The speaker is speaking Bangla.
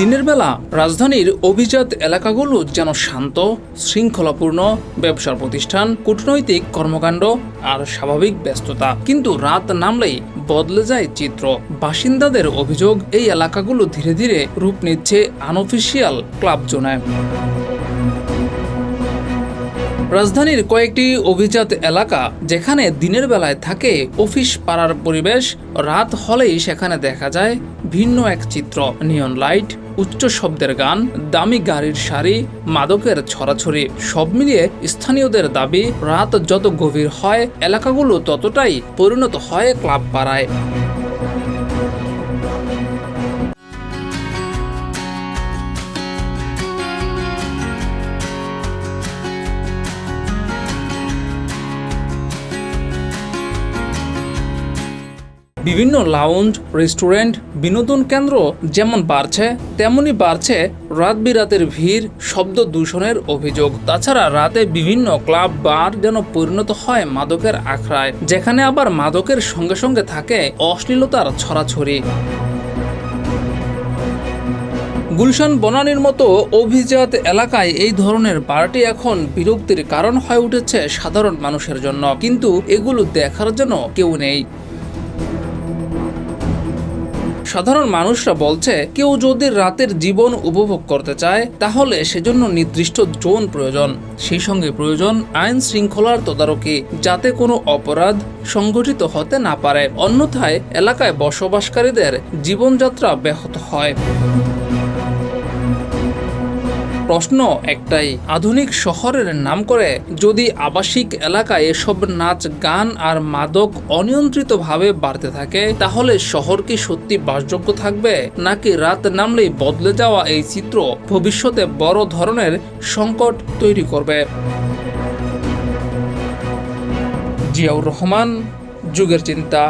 দিনের বেলা রাজধানীর অভিজাত এলাকাগুলো যেন শান্ত, শৃঙ্খলাপূর্ণ, ব্যবসার প্রতিষ্ঠান, কূটনৈতিক কর্মকাণ্ড আর স্বাভাবিক ব্যস্ততা। কিন্তু রাত নামলেই বদলে যায় চিত্র। বাসিন্দাদের অভিযোগ, এই এলাকাগুলো ধীরে ধীরে রূপ নিচ্ছে আনঅফিসিয়াল ক্লাব জোনায়। রাজধানীর কয়েকটি অভিজাত এলাকা যেখানে দিনের বেলায় থাকে অফিস পাড়ার পরিবেশ, রাত হলেই সেখানে দেখা যায় ভিন্ন এক চিত্র। নিয়ন লাইট, উচ্চ শব্দের গান, দামি গাড়ির সারি, মাদকের ছড়াছড়ি, সব মিলিয়ে স্থানীয়দের দাবি, রাত যত গভীর হয় এলাকাগুলো ততটাই পরিণত হয় ক্লাব পাড়ায়। বিভিন্ন লাউঞ্জ, রেস্টুরেন্ট, বিনোদন কেন্দ্র যেমন বাড়ছে তেমনি বাড়ছে রাত বিরাতের ভিড়, শব্দ দূষণের অভিযোগ। তাছাড়া রাতে বিভিন্ন ক্লাব, বার যেন পরিণত হয় মাদকের আখড়ায়, যেখানে আবার মাদকের সঙ্গে সঙ্গে থাকে অশ্লীলতার ছড়াছড়ি। গুলশান, বনানীর মতো অভিজাত এলাকায় এই ধরনের বারটি এখন বিরক্তির কারণ হয়ে উঠেছে সাধারণ মানুষের জন্য, কিন্তু এগুলো দেখার জন্য কেউ নেই। সাধারণ মানুষরা বলছে, কেউ যদি রাতের জীবন উপভোগ করতে চায় তাহলে সেজন্য নির্দিষ্ট জোন প্রয়োজন, সেই সঙ্গে প্রয়োজন আইন শৃঙ্খলার তদারকি, যাতে কোনো অপরাধ সংগঠিত হতে না পারে। অন্যথায় এলাকায় বসবাসকারীদের জীবনযাত্রা ব্যাহত হয়। প্রশ্ন একটাই, আধুনিক শহরের নাম করে যদি আবাসিক এলাকায় এসব নাচ, গান আর মাদক অনিয়ন্ত্রিতভাবে বাড়তে থাকে, তাহলে শহর কি সত্যি বাসযোগ্য থাকবে, নাকি রাত নামলেই বদলে যাওয়া এই চিত্র ভবিষ্যতে বড় ধরনের সংকট তৈরি করবে? জিয়াউর রহমান, যুগের চিন্তা।